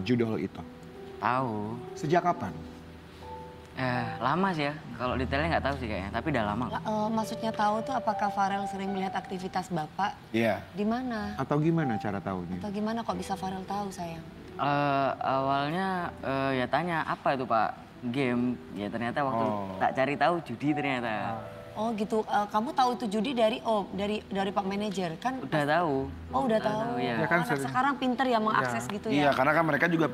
judul itu? Tahu. Sejak kapan? Lama sih ya. Kalau detailnya nggak tahu sih kayaknya. Tapi udah lama. Maksudnya tahu tuh apakah Farel sering melihat aktivitas Bapak? Iya. Di mana? Atau gimana cara tahunya? Atau gimana kok bisa Farel tahu sayang? Awalnya ya tanya apa itu Pak? Game. Ya ternyata waktu tak cari tahu judi ternyata. Oh gitu. Kamu tahu itu judi dari Pak Manajer kan? Udah tahu. Oh udah tahu. Ya. Ya kan Anak sekarang pinter ya mengakses gitu Iya, ya. karena kan mereka juga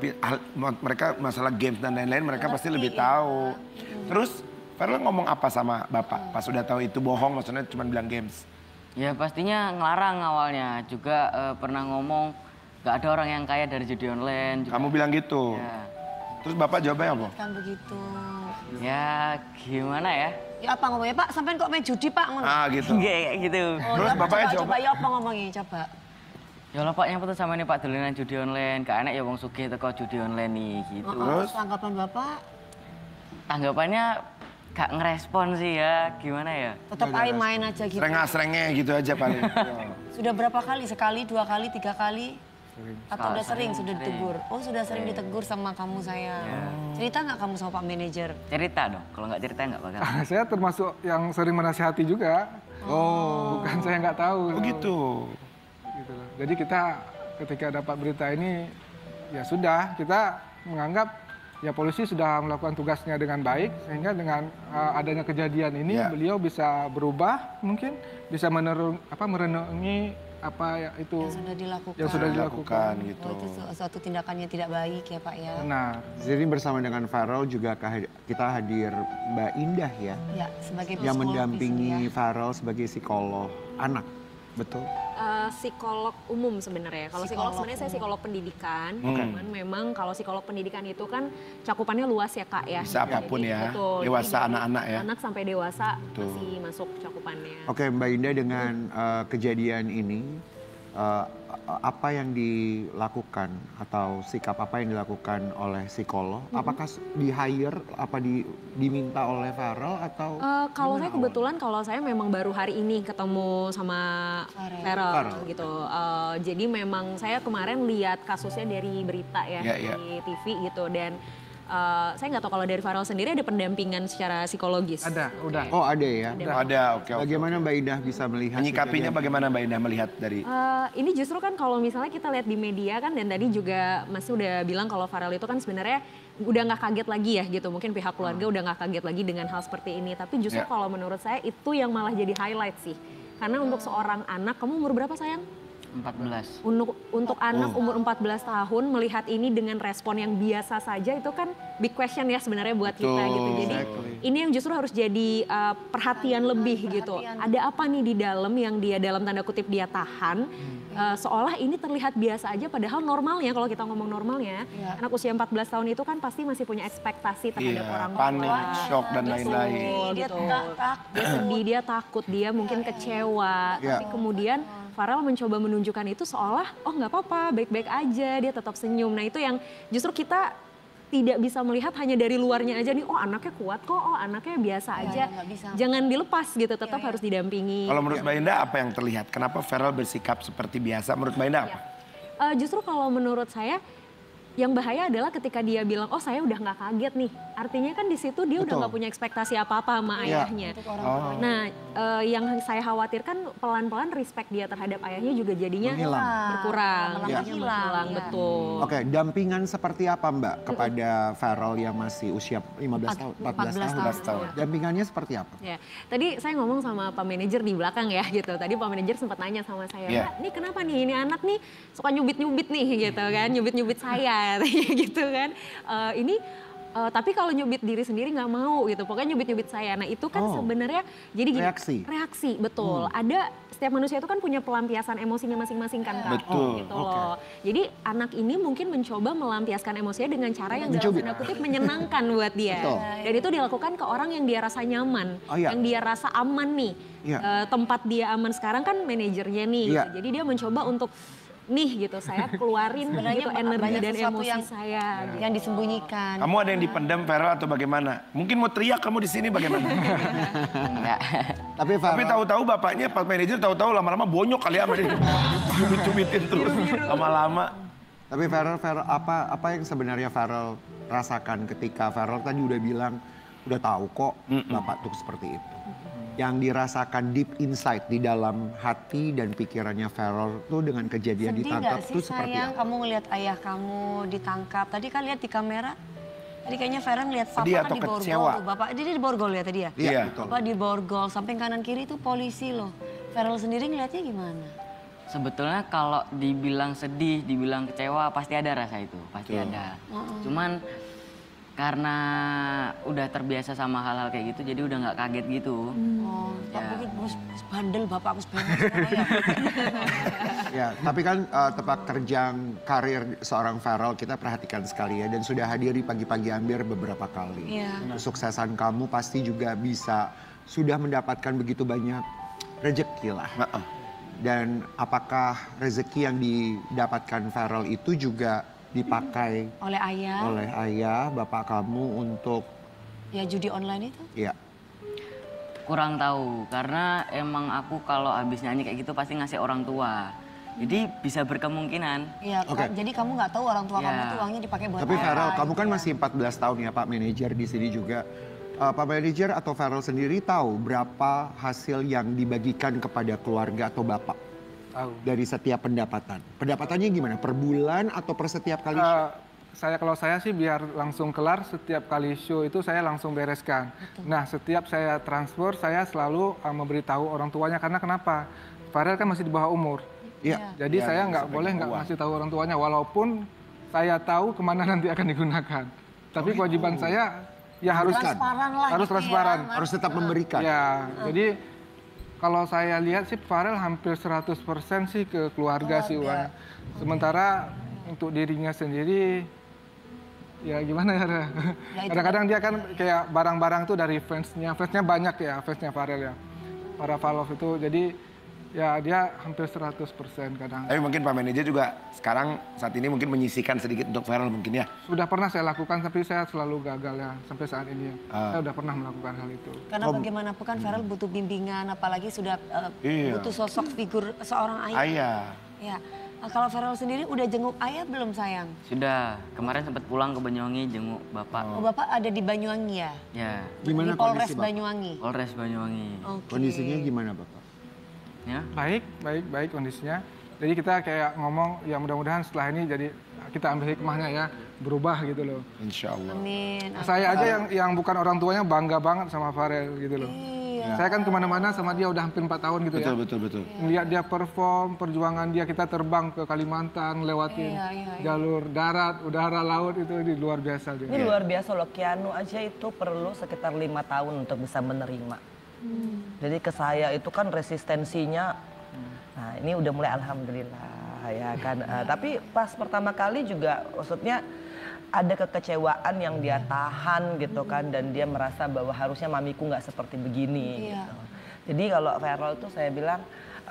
mereka masalah games dan lain-lain mereka pasti lebih tahu. Terus Farel ngomong apa sama Bapak pas udah tahu itu bohong, maksudnya cuma bilang games? Ya pastinya ngelarang awalnya. Juga pernah ngomong gak ada orang yang kaya dari judi online. Juga. Kamu bilang gitu? Ya. Terus Bapak jawabnya apa? Kan begitu. Ya gimana ya? Ya apa ngomongnya Pak? Sampai kok main judi Pak? Ngono. Gitu. Kayak gitu. Oh, Terus ya, Bapaknya jawab? coba ya apa ngomongnya coba. Ya lah Pak, yang putus sama ini Pak dolanan judi online. Gak enak ya wong sugih teko judi online nih gitu. Terus? Tanggapan Bapak? Tanggapannya gak ngerespon sih ya, gimana ya? Tetap aja main aja gitu. Serengah-serengnya gitu aja paling. Sudah berapa kali? Sekali, 2 kali, 3 kali? Atau udah sering sudah sering. ditegur? Oh sudah sering ditegur sama kamu sayang. Cerita nggak kamu sama Pak Manajer? Cerita dong, kalau nggak cerita nggak bakal. Saya termasuk yang sering menasihati juga. Oh. Bukan saya nggak tahu. Oh gitu. Gitu loh. Jadi kita ketika dapat berita ini, ya sudah kita menganggap ya polisi sudah melakukan tugasnya dengan baik. Sehingga dengan adanya kejadian ini beliau bisa berubah mungkin. Bisa merenungi apa ya itu Yang sudah dilakukan. yang sudah dilakukan. gitu. Oh, itu suatu tindakan yang tidak baik ya Pak ya? Nah, Jadi bersama dengan Farel juga kita hadir Mbak Indah ya. Ya, sebagai Yang psikolog di sini mendampingi ya. Farel sebagai psikolog anak. Betul? Psikolog umum sebenarnya. Kalau psikolog sebenarnya saya psikolog pendidikan. Cuman memang kalau psikolog pendidikan itu kan cakupannya luas ya Kak ya. Bisa apapun ya. Betul. Dewasa, Jadi anak-anak ya. Anak sampai dewasa masih masuk cakupannya. Oke Mbak Indah, dengan kejadian ini apa yang dilakukan atau sikap apa yang dilakukan oleh psikolog? Apakah di-hire, diminta oleh Farel atau? Kalau saya kebetulan kalau saya memang baru hari ini ketemu sama Farel gitu. Jadi memang saya kemarin lihat kasusnya dari berita ya di TV gitu dan saya nggak tahu kalau dari Farel sendiri ada pendampingan secara psikologis. ada, udah. Oh ada ya? Ada, oke. Bagaimana Mbak Indah bisa melihat? Menyikapinya bagaimana Mbak Indah melihat dari? Ini justru kan kalau misalnya kita lihat di media kan dan tadi juga Mas udah bilang kalau Farel itu kan sebenarnya udah nggak kaget lagi ya gitu. Mungkin pihak keluarga udah nggak kaget lagi dengan hal seperti ini. Tapi justru kalau menurut saya itu yang malah jadi highlight sih. Karena untuk seorang anak, kamu umur berapa sayang? 14. Untuk anak umur 14 tahun melihat ini dengan respon yang biasa saja itu kan big question ya sebenarnya buat kita gitu. Jadi ini yang justru harus jadi perhatian lebih gitu. Ada apa nih di dalam yang dia dalam tanda kutip dia tahan. Seolah ini terlihat biasa aja padahal normalnya kalau kita ngomong normalnya anak usia 14 tahun itu kan pasti masih punya ekspektasi terhadap orang tua. Panik, shock dan lain-lain. Dia sedih, dia takut, dia mungkin kecewa. Tapi kemudian Farel mencoba menunjukkan itu seolah oh nggak apa-apa, baik-baik aja, dia tetap senyum. Nah itu yang justru kita tidak bisa melihat hanya dari luarnya aja nih, oh anaknya kuat kok, oh anaknya biasa aja. Jangan dilepas gitu, tetap harus didampingi. Kalau menurut Mbak Indah apa yang terlihat? Kenapa Farel bersikap seperti biasa? Menurut Mbak Indah apa? Justru kalau menurut saya yang bahaya adalah ketika dia bilang, oh saya udah nggak kaget nih. Artinya kan di situ dia udah nggak punya ekspektasi apa-apa sama ayahnya. Nah, yang saya khawatirkan pelan-pelan respect dia terhadap ayahnya juga jadinya berkurang. Hilang, betul. Oke, dampingan seperti apa Mbak kepada Farel yang masih usia 15 tahun, 14 tahun? Dampingannya seperti apa? Ya, tadi saya ngomong sama Pak Manajer di belakang ya gitu. Tadi Pak Manajer sempat nanya sama saya, Mbak, ini kenapa nih ini anak nih suka nyubit-nyubit nih gitu kan, nyubit-nyubit saya gitu kan. Tapi kalau nyubit diri sendiri nggak mau gitu, pokoknya nyubit-nyubit saya. Nah itu kan sebenarnya jadi gini, reaksi betul. Ada setiap manusia itu kan punya pelampiasan emosinya masing-masing kan Kak. Betul. Gitu loh. Jadi anak ini mungkin mencoba melampiaskan emosinya dengan cara yang dalam tanda kutip menyenangkan buat dia. Dan itu dilakukan ke orang yang dia rasa nyaman, yang dia rasa aman nih. Tempat dia aman sekarang kan manajernya nih. Gitu. Jadi dia mencoba untuk nih gitu, saya keluarin gitu energi dan emosi saya. Yang disembunyikan. Kamu ada yang dipendam Farel atau bagaimana? Mungkin mau teriak kamu di sini bagaimana? Tapi tahu-tahu bapaknya Pak Manajer tahu-tahu lama-lama bonyok kali ya sama dia. Cubit-cubitin terus lama-lama. Tapi Farel apa yang sebenarnya Farel rasakan ketika Farel tadi udah bilang udah tahu kok Bapak tuh seperti itu. Yang dirasakan deep inside di dalam hati dan pikirannya Farel tuh dengan kejadian ditangkap tuh seperti sayang apa? kamu ngelihat ayah kamu ditangkap. Tadi kan lihat di kamera. Tadi kayaknya Farel ngelihat papa Sedih kan atau di borgol kecewa? tuh. Bapak dia di borgol ya tadi ya? Iya. Betul. Bapak di borgol, samping kanan kiri itu polisi loh. Farel sendiri ngelihatnya gimana? Sebetulnya kalau dibilang sedih, dibilang kecewa pasti ada rasa itu, pasti ada. Cuman karena udah terbiasa sama hal-hal kayak gitu jadi udah nggak kaget gitu. Oh, tak Ya. mungkin bandel bapak aku sebenarnya ya. Ya, tapi kan tepak terjang karir seorang Farel kita perhatikan sekali ya dan sudah hadir di pagi-pagi Amber beberapa kali. Iya. Kesuksesan kamu pasti juga bisa sudah mendapatkan begitu banyak rezeki lah. Dan apakah rezeki yang didapatkan Farel itu juga dipakai Oleh ayah, oleh ayah, bapak kamu untuk ya judi online itu? ya Kurang tahu karena emang aku kalau habis nyanyi kayak gitu pasti ngasih orang tua. Jadi bisa berkemungkinan. Iya, Oke. jadi kamu nggak tahu orang tua Ya. kamu tuh uangnya dipakai buat Tapi apa. Farel, kamu kan gitu ya. masih 14 tahun ya Pak Manajer di sini juga. Pak Manajer atau Farel sendiri tahu berapa hasil yang dibagikan kepada keluarga atau bapak Tahu. dari setiap pendapatan? Pendapatannya gimana? Per bulan atau per setiap kali? Kalau saya sih biar langsung kelar setiap kali show itu saya langsung bereskan. Nah setiap saya transfer saya selalu memberitahu orang tuanya karena kenapa? Farel kan masih di bawah umur. Iya. Jadi saya nggak boleh nggak ngasih tahu orang tuanya walaupun saya tahu kemana nanti akan digunakan. Tapi kewajiban saya ya harus Transparan lah harus gitu transparan. ya. Harus tetap memberikan. Ya, jadi kalau saya lihat sih Farel hampir 100% sih ke keluarga sih uangnya. Sementara untuk dirinya sendiri ya gimana ya? Kadang-kadang dia kan kayak barang-barang tuh dari fansnya banyak ya, fansnya Farel ya. Para Falov itu jadi ya dia hampir 100% kadang. Tapi mungkin Pak Manajer juga sekarang saat ini mungkin menyisihkan sedikit untuk Farel mungkin ya. Sudah pernah saya lakukan tapi saya selalu gagal ya sampai saat ini ya. Saya udah pernah melakukan hal itu. Karena bagaimanapun kan Farel butuh bimbingan, apalagi sudah Iya. butuh sosok figur seorang ayah. Ayah. Ya. Nah, kalau Farel sendiri udah jenguk ayah belum sayang? Sudah, kemarin sempat pulang ke Banyuwangi jenguk bapak. Oh, bapak ada di Banyuwangi ya? Ya, Gimana Di Polres kondisi Bapak? Banyuwangi. Polres Banyuwangi. Oke. Kondisinya gimana Bapak? Ya. Baik kondisinya. Jadi kita kayak ngomong ya mudah-mudahan setelah ini jadi kita ambil hikmahnya ya berubah gitu loh. Insya Allah. Amin. Saya aja yang bukan orang tuanya bangga banget sama Farel gitu loh. Iya. Saya kan kemana-mana sama dia udah hampir 4 tahun gitu ya. Betul. Melihat dia perform, perjuangan dia, kita terbang ke Kalimantan, lewatin Iya. jalur darat, udara, laut itu di luar biasa dia. Ini luar biasa loh, Keanu aja itu perlu sekitar 5 tahun untuk bisa menerima. Jadi ke saya itu kan resistensinya, nah ini udah mulai alhamdulillah ya kan. Tapi pas pertama kali juga maksudnya ada kekecewaan yang dia tahan gitu kan. Dan dia merasa bahwa harusnya mamiku nggak seperti begini. Iya. Gitu. Jadi kalau Farel itu saya bilang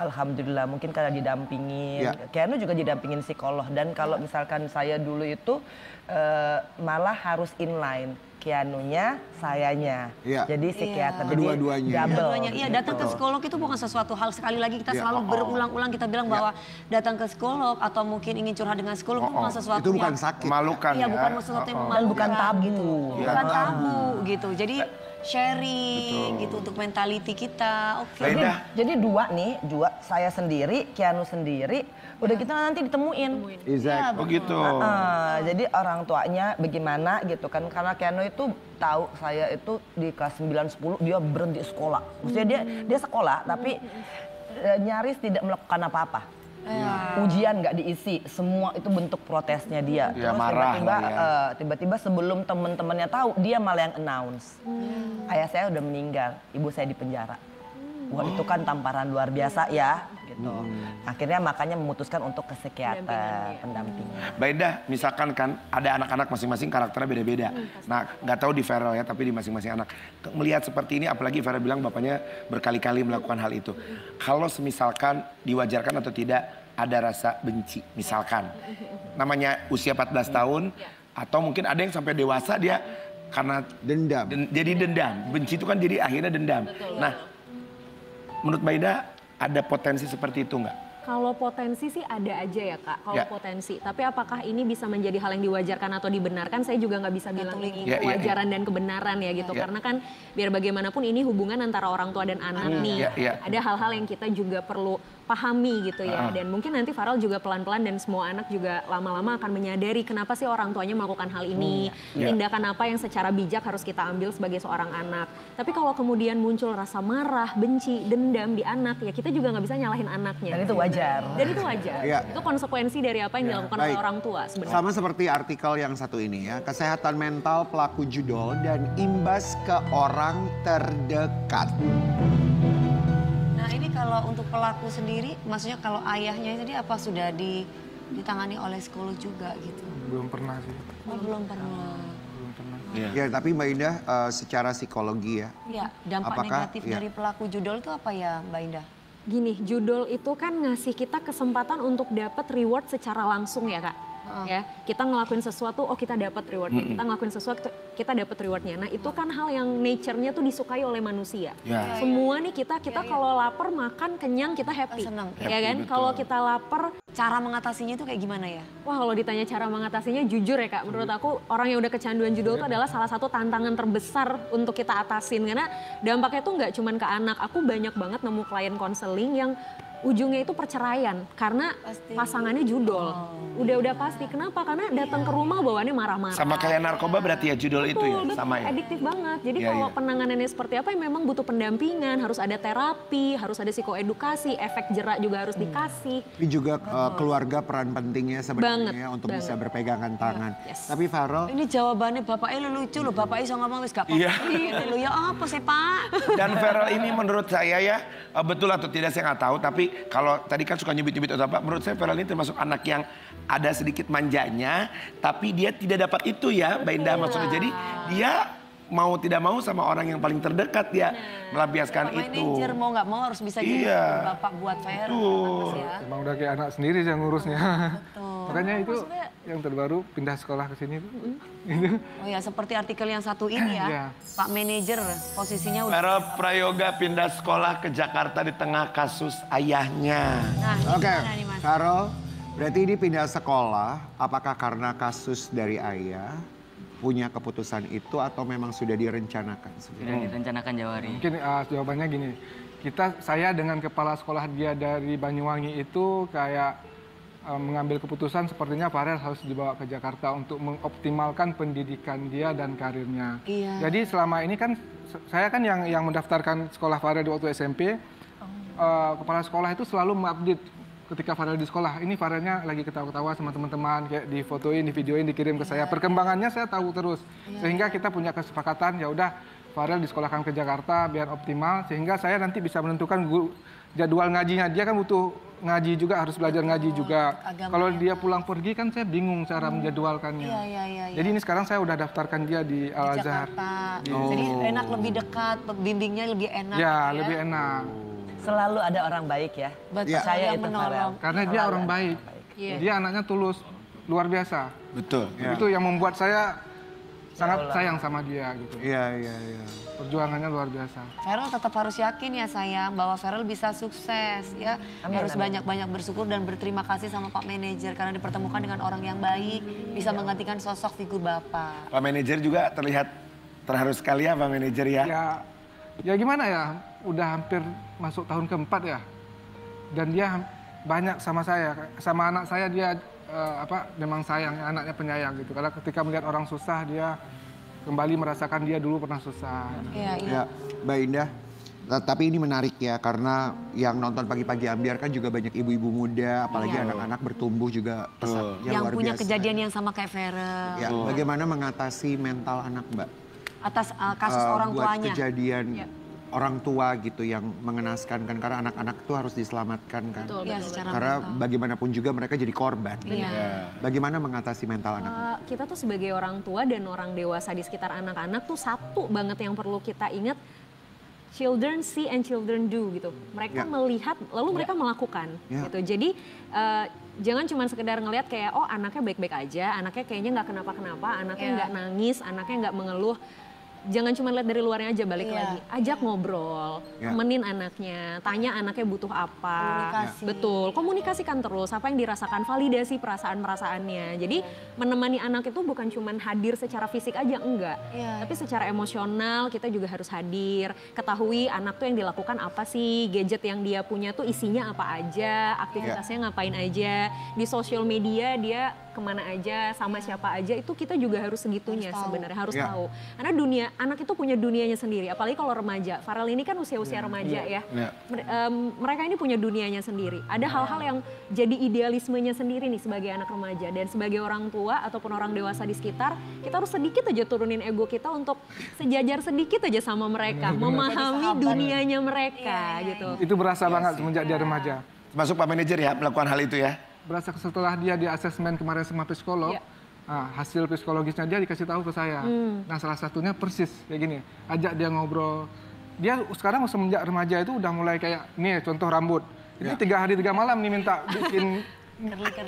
alhamdulillah mungkin karena didampingin. Ya. Keanu juga didampingin psikolog. Dan kalau misalkan saya dulu itu malah harus inline. Keanunya, sayanya. Iya. Jadi psikiater. Jadi Kedua-duanya. double. Dua-duanya. Iya, datang ke psikolog itu bukan sesuatu hal, sekali lagi kita Iya. selalu berulang-ulang kita bilang bahwa datang ke psikolog atau mungkin ingin curhat dengan psikolog itu bukan sesuatu Itu bukan yang sakit. Memalukan iya, ya. bukan sesuatu yang Dan memalukan bukan tabu. gitu. Bukan tabu gitu. Jadi sharing gitu untuk mentality kita. Oke. Jadi dua saya sendiri, Keanu sendiri, udah kita nanti ditemuin. Exactly. Oh gitu. Jadi orang tuanya bagaimana gitu kan, karena Keanu itu tahu saya itu di kelas 9-10 dia berhenti sekolah. Maksudnya dia sekolah tapi nyaris tidak melakukan apa-apa. Ujian nggak diisi, semua itu bentuk protesnya dia. Ya, Terus marah tiba-tiba, lah ya. tiba-tiba sebelum teman-temannya tahu, dia malah yang announce. Ayah saya udah meninggal, ibu saya di penjara. Wah itu kan tamparan luar biasa ya, gitu. Akhirnya makanya memutuskan untuk ke psikiater, pendampingan. Baida, misalkan kan ada anak-anak masing-masing karakternya beda-beda. Nah, nggak tahu di Farel ya, tapi di masing-masing anak. Melihat seperti ini, apalagi Farel bilang bapaknya berkali-kali melakukan hal itu. Kalau semisalkan diwajarkan atau tidak ada rasa benci, misalkan. Namanya usia 14 tahun, atau mungkin ada yang sampai dewasa dia karena Dendam. jadi dendam. Benci itu kan jadi akhirnya dendam. Nah, menurut Baida ada potensi seperti itu nggak? Kalau potensi sih ada aja ya Kak, kalau Ya. potensi. Tapi apakah ini bisa menjadi hal yang diwajarkan atau dibenarkan, saya juga nggak bisa bilang ini Ya, ya, kewajaran dan kebenaran ya gitu. Ya. Karena kan biar bagaimanapun ini hubungan antara orang tua dan anak nih. Ya, ya. Ada hal-hal yang kita juga perlu pahami gitu ya. Dan mungkin nanti Farel juga pelan-pelan dan semua anak juga lama-lama akan menyadari kenapa sih orang tuanya melakukan hal ini. Ya. Tindakan apa yang secara bijak harus kita ambil sebagai seorang anak. Tapi kalau kemudian muncul rasa marah, benci, dendam di anak, ya kita juga nggak bisa nyalahin anaknya. Dan itu wajar. Dan itu wajar. Iya. Itu konsekuensi dari apa yang dilakukan oleh Baik. orang tua sebenarnya. Sama seperti artikel yang satu ini ya, kesehatan mental pelaku judol dan imbas ke orang terdekat. Nah ini kalau untuk pelaku sendiri, maksudnya kalau ayahnya jadi apa sudah ditangani oleh psikolog juga gitu? Belum pernah sih. Oh, belum pernah. Belum pernah. Ya, tapi Mbak Indah secara psikologi ya, Ya, dampak Apakah- negatif ya. dari pelaku judol itu apa ya Mbak Indah? Gini, judul itu kan ngasih kita kesempatan untuk dapat reward secara langsung ya Kak. Ya, kita ngelakuin sesuatu, oh kita dapat rewardnya. Kita ngelakuin sesuatu, kita dapat rewardnya. Nah itu kan hal yang nature-nya tuh disukai oleh manusia. Ya. Semua nih kita kalau lapar makan kenyang kita happy. Senang. Ya kan? Kalau kita lapar, Cara mengatasinya itu kayak gimana ya? wah kalau ditanya cara mengatasinya jujur ya Kak, menurut aku orang yang udah kecanduan judul itu adalah salah satu tantangan terbesar untuk kita atasin. Karena dampaknya tuh nggak cuman ke anak, aku banyak banget nemu klien konseling yang ujungnya itu perceraian karena Pasti. pasangannya judol. Udah pasti. Kenapa? Karena datang ke rumah bawaannya marah-marah. Sama kayak narkoba berarti ya judul itu ya, Betul, sama ya. adiktif banget. Jadi Iya, kalau iya. penanganannya seperti apa ya memang butuh pendampingan, harus ada terapi, harus ada psikoedukasi, efek jerak juga harus dikasih. tapi juga keluarga peran pentingnya sebenarnya Banget, untuk bisa banget. berpegangan tangan. Yes. Tapi Farel, Ini jawabannya bapaknya lucu loh, bapaknya bisa ngomong wis gak apa-apa. Iya. Ini lo ya apa sih Pak? Dan Farel ini menurut saya ya, betul atau tidak saya nggak tahu, tapi kalau tadi kan suka nyubit-nyubit atau apa, menurut saya Farel ini termasuk anak yang ada sedikit manjanya, tapi dia tidak dapat itu ya, Mbak Indah maksudnya. Jadi dia mau tidak mau sama orang yang paling terdekat dia melampiaskan Bapak itu. manajer mau nggak mau harus bisa jadi Iya. bapak buat Farel. Betul. Pantas ya. Emang udah kayak anak sendiri yang ngurusnya. Betul. Makanya itu yang terbaru pindah sekolah ke sini tuh. Itu. Oh ya seperti artikel yang satu ini ya. Iya. Pak manajer posisinya udah. Farel Prayoga pindah sekolah ke Jakarta di tengah kasus ayahnya. Nah ini oke, gimana nih Mas? Farel, berarti ini pindah sekolah, apakah karena kasus dari ayah punya keputusan itu atau memang sudah direncanakan Sudah sebelumnya? direncanakan Jawari. Mungkin jawabannya gini. Saya dengan kepala sekolah dia dari Banyuwangi itu kayak mengambil keputusan sepertinya Farel harus dibawa ke Jakarta untuk mengoptimalkan pendidikan dia dan karirnya. Iya. Jadi selama ini kan saya kan yang mendaftarkan sekolah Farel di waktu SMP. Kepala sekolah itu selalu mengupdate ketika Farel di sekolah. Ini Farelnya lagi ketawa-ketawa sama teman-teman, kayak difotoin, di videoin, dikirim ke saya. Perkembangannya saya tahu terus. Sehingga kita punya kesepakatan ya udah Farel disekolahkan ke Jakarta biar optimal sehingga saya nanti bisa menentukan jadwal ngajinya. Dia kan butuh ngaji juga, harus belajar ngaji juga. agamanya. Kalau dia pulang pergi kan saya bingung cara menjadwalkannya. Iya. Jadi ini sekarang saya udah daftarkan dia di Di Al-Azhar. Jakarta. Jadi enak lebih dekat, bimbingnya lebih enak. Ya, gitu lebih enak. Selalu ada orang baik ya. Betul, Ya. Saya yang itu menolong. Farel. Karena dia orang baik. Iya. Dia anaknya tulus, luar biasa. Betul. Itu yang membuat saya sangat sayang sama dia gitu. Iya. Perjuangannya luar biasa. Farel tetap harus yakin ya sayang bahwa Farel bisa sukses ya. Amin, Harus amin. banyak-banyak bersyukur dan berterima kasih sama Pak Manajer karena dipertemukan dengan orang yang baik, bisa menggantikan sosok figur Bapak. Pak manajer juga terlihat terharu sekali ya Pak manajer ya. Ya gimana ya, udah hampir masuk tahun keempat ya. Dan dia banyak sama saya, sama anak saya dia memang sayang, anaknya penyayang gitu. Karena ketika melihat orang susah dia kembali merasakan dia dulu pernah susah. Iya. Ya, Mbak Indah. Tapi ini menarik ya karena yang nonton pagi-pagi Ambiar kan juga banyak ibu-ibu muda, apalagi anak-anak bertumbuh juga pesatnya Yang luar punya biasa. kejadian yang sama kayak Farel. Ya, bagaimana mengatasi mental anak Mbak? Atas kasus orang buat tuanya. kejadian orang tua gitu yang mengenaskan kan karena anak-anak itu harus diselamatkan kan. Iya, secara Karena mental. bagaimanapun juga mereka jadi korban. Iya. Bagaimana mengatasi mental anak? Kita tuh sebagai orang tua dan orang dewasa di sekitar anak-anak tuh satu banget yang perlu kita ingat. Children see and children do gitu. Mereka melihat lalu mereka melakukan gitu. Jadi jangan cuma sekedar ngelihat kayak oh anaknya baik-baik aja, anaknya kayaknya nggak kenapa-kenapa, anaknya nggak nangis, anaknya nggak mengeluh. jangan cuma lihat dari luarnya aja, balik Iya, lagi. Ajak ngobrol, Iya. temenin anaknya, tanya anaknya butuh apa. Komunikasi. Betul, komunikasikan terus apa yang dirasakan, validasi perasaan-perasaannya. Jadi menemani anak itu bukan cuma hadir secara fisik aja, enggak. Iya. Tapi secara emosional kita juga harus hadir. Ketahui anak tuh yang dilakukan apa sih, gadget yang dia punya tuh isinya apa aja, aktivitasnya ngapain aja. Di sosial media dia kemana aja, sama siapa aja, itu kita juga harus segitunya sebenarnya, harus Iya. tahu. Karena anak itu punya dunianya sendiri, apalagi kalau remaja. Farel ini kan usia-usia remaja ya. Iya. Mereka ini punya dunianya sendiri. Ada hal-hal yang jadi idealismenya sendiri nih sebagai anak remaja. Dan sebagai orang tua ataupun orang dewasa di sekitar, kita harus sedikit aja turunin ego kita untuk sejajar sedikit aja sama mereka. Memahami dunianya mereka gitu. Itu berasa banget semenjak dia remaja. Masuk Pak Manajer ya melakukan hal itu ya. Berasa setelah dia di asesmen kemarin sama psikolog, Iya. hasil psikologisnya dia dikasih tahu ke saya. Nah salah satunya persis kayak gini, ajak dia ngobrol. Dia sekarang semenjak remaja itu udah mulai kayak, nih contoh rambut. Ini 3 hari 3 malam nih minta bikin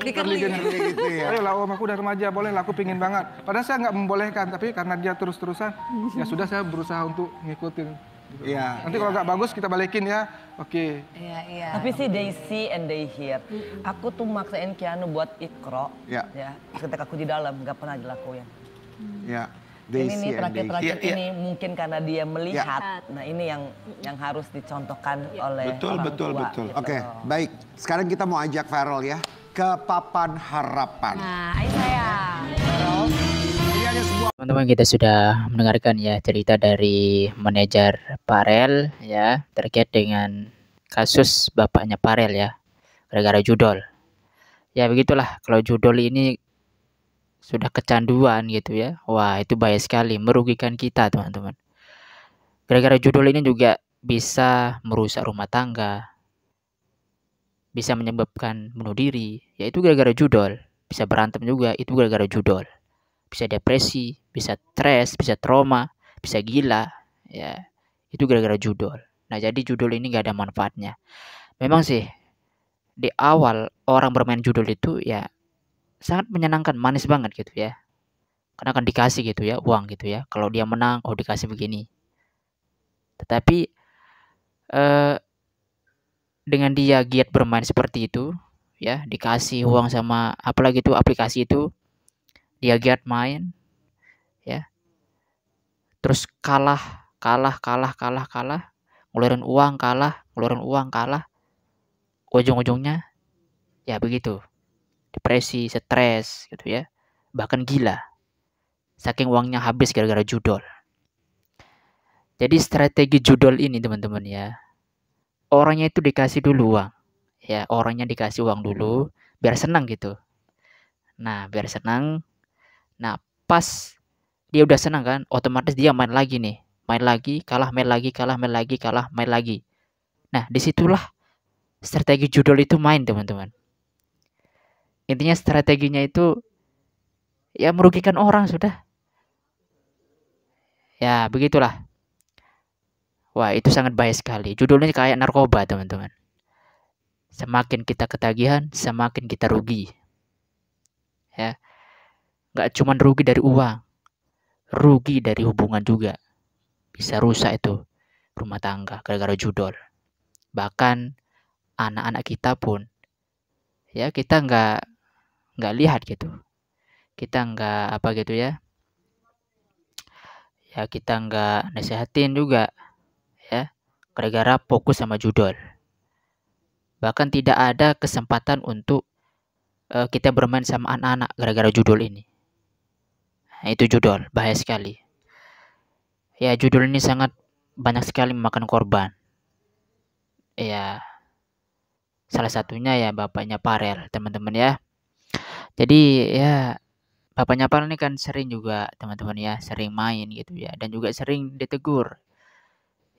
Dikerli. gitu ya. Ayolah om, aku udah remaja, boleh lah, aku pingin banget. Padahal saya nggak membolehkan, tapi karena dia terus-terusan, ya sudah saya berusaha untuk ngikutin. Gitu. Iya. Nanti kalau nggak bagus kita balikin ya, oke. Iya, iya. Tapi sih they see and they hear. Aku tuh maksain Keanu buat ikro, Ya. ya. Ketika aku di dalam nggak pernah dilakuin. Ya. Ini nih terakhir-terakhir Iya, iya. ini mungkin karena dia melihat. Nah ini yang harus dicontohkan oleh Betul, orang betul, tua, betul. gitu Oke, loh. baik. Sekarang kita mau ajak Farel ya ke papan harapan. Nah, ayo saya. Ini ada sebuah Teman-teman, kita sudah mendengarkan ya cerita dari manajer Farel ya terkait dengan kasus bapaknya Farel ya gara-gara judol. Ya begitulah, kalau judol ini sudah kecanduan gitu ya. Wah, itu bahaya sekali, merugikan kita teman-teman. Gara-gara judol ini juga bisa merusak rumah tangga, bisa menyebabkan bunuh diri, yaitu gara-gara judol. Bisa berantem juga, itu gara-gara judol. Bisa depresi, bisa stres, bisa trauma, bisa gila, ya itu gara-gara judol. Nah jadi judol ini gak ada manfaatnya. Memang sih di awal orang bermain judol itu ya sangat menyenangkan, manis banget gitu ya. Karena akan dikasih gitu ya uang gitu ya. Kalau dia menang, oh dikasih begini. Tetapi dengan dia giat bermain seperti itu, ya dikasih uang sama apalagi itu aplikasi itu, dia giat main, ya. Terus kalah, ngeluarin uang kalah. Ujung-ujungnya ya begitu. Depresi, stres gitu ya. Bahkan gila. Saking uangnya habis gara-gara judol. Jadi strategi judol ini teman-teman ya. Orangnya itu dikasih dulu uang. Ya, orangnya dikasih uang dulu biar senang gitu. Nah, biar senang. Nah, pas dia udah senang kan, otomatis dia main lagi nih. Main lagi, kalah, main lagi, kalah, main lagi, kalah, main lagi. Nah, disitulah strategi judol itu main teman-teman. Intinya strateginya itu ya merugikan orang sudah. Ya, begitulah. Wah, itu sangat bahaya sekali. Judulnya kayak narkoba teman-teman. Semakin kita ketagihan, semakin kita rugi. Ya. Nggak cuma rugi dari uang, rugi dari hubungan juga. Bisa rusak itu rumah tangga gara-gara judol. Bahkan anak-anak kita pun, ya kita nggak lihat gitu. Kita nggak apa gitu ya. Ya kita nggak nasehatin juga, ya gara-gara fokus sama judol. Bahkan tidak ada kesempatan untuk kita bermain sama anak-anak gara-gara judol ini. Nah, itu judol, bahaya sekali. Ya, judol ini sangat banyak sekali memakan korban. Ya, salah satunya ya bapaknya Farel, teman-teman ya. Jadi ya bapaknya Farel ini kan sering juga teman-teman ya, sering main gitu ya, dan juga sering ditegur.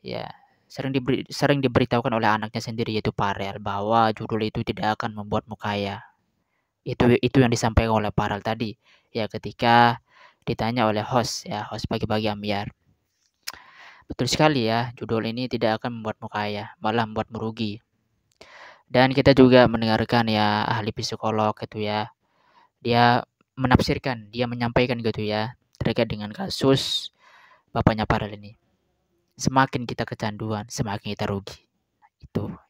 Ya, sering diberitahukan oleh anaknya sendiri yaitu Farel bahwa judul itu tidak akan membuatmu kaya. Itu yang disampaikan oleh Farel tadi ya ketika ditanya oleh host pagi-pagi Ambiar. Betul sekali ya, judul ini tidak akan membuatmu kaya, malah membuatmu rugi. Dan kita juga mendengarkan ya ahli psikolog gitu ya. Dia menafsirkan, dia menyampaikan gitu ya terkait dengan kasus bapaknya Farel ini. Semakin kita kecanduan, semakin kita rugi.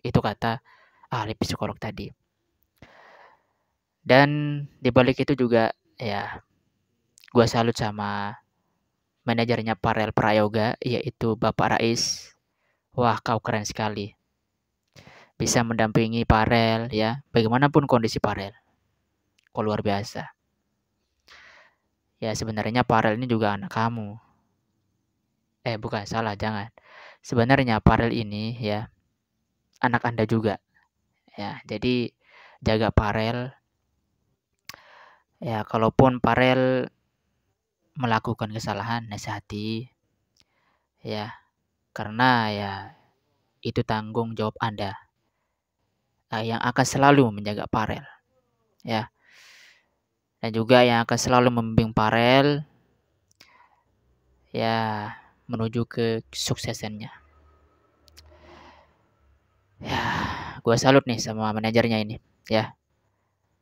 Itu kata ahli psikolog tadi. Dan di balik itu juga ya gua salut sama manajernya Farel Prayoga, yaitu Bapak Rais. Wah, kau keren sekali. Bisa mendampingi Farel ya, bagaimanapun kondisi Farel. Kau luar biasa. Ya sebenarnya Farel ini juga anak kamu. Bukan, salah, jangan. Sebenarnya Farel ini ya anak Anda juga. Ya, jadi jaga Farel. Ya, kalaupun Farel melakukan kesalahan, nasihati. Ya, karena ya itu tanggung jawab Anda. Yang akan selalu menjaga Farel. Ya. Dan juga yang akan selalu membimbing Farel ya menuju ke kesuksesannya. Ya, gue salut nih sama manajernya ini, ya.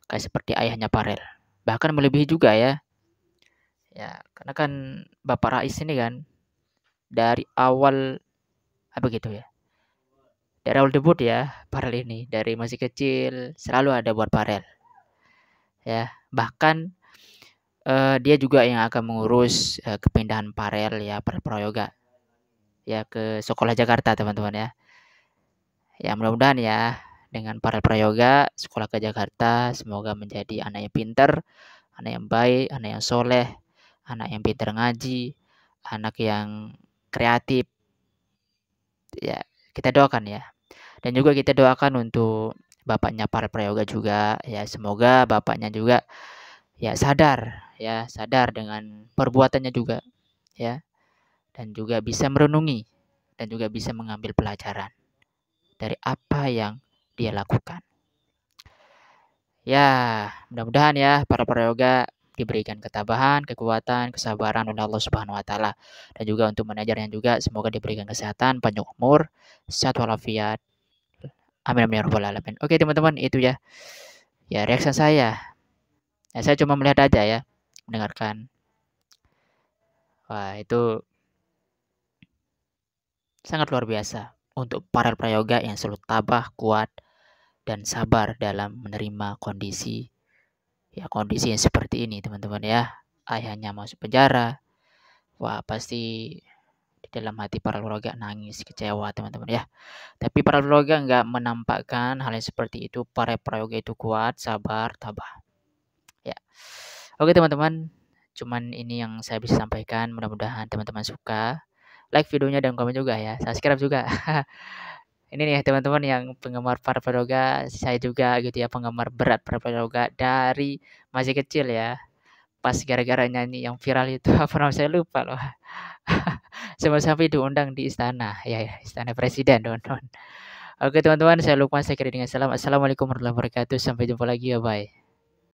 Kayak seperti ayahnya Farel. Bahkan melebihi juga ya. Ya, karena kan Bapak Rais ini kan dari awal gitu ya. Dari awal debut ya, Farel ini dari masih kecil selalu ada buat Farel. Ya, bahkan dia juga yang akan mengurus kepindahan Farel ya, Farel Prayoga ya ke sekolah Jakarta, teman-teman ya. Ya mudah-mudahan ya dengan Farel Prayoga sekolah ke Jakarta semoga menjadi anak yang pintar, anak yang baik, anak yang soleh, anak yang pintar ngaji, anak yang kreatif. Ya kita doakan ya. Dan juga kita doakan untuk bapaknya Farel Prayoga juga ya, semoga bapaknya juga ya sadar dengan perbuatannya juga ya, dan juga bisa merenungi dan juga bisa mengambil pelajaran dari apa yang dia lakukan. Ya, mudah-mudahan ya para prayoga diberikan ketabahan, kekuatan, kesabaran oleh Allah Subhanahu wa taala. Dan juga untuk manajernya juga semoga diberikan kesehatan, panjang umur, sehat walafiat. Amin amin ya rabbal alamin. Oke, teman-teman, itu ya. Ya, reaksi saya. Ya, saya cuma melihat aja ya, mendengarkan. Wah, itu sangat luar biasa untuk para prayoga yang selalu tabah, kuat, dan sabar dalam menerima kondisi yang seperti ini, teman-teman ya. Ayahnya masuk penjara. Wah, pasti di dalam hati para prayoga nangis, kecewa, teman-teman ya. Tapi para prayoga nggak menampakkan hal yang seperti itu. Para prayoga itu kuat, sabar, tabah. Ya. Oke, teman-teman. Cuman ini yang saya bisa sampaikan. Mudah-mudahan teman-teman suka. Like videonya dan komen juga ya. Subscribe juga. Ini nih teman-teman yang penggemar para prayoga, saya juga gitu ya, penggemar berat para prayoga dari masih kecil ya. Pas gara-gara nyanyi yang viral itu apa namanya saya lupa loh. Sampai diundang di istana ya, istana presiden teman-teman. Oke teman-teman, saya lupa saya kira dengan salam. Assalamualaikum warahmatullahi wabarakatuh. Sampai jumpa lagi ya, bye.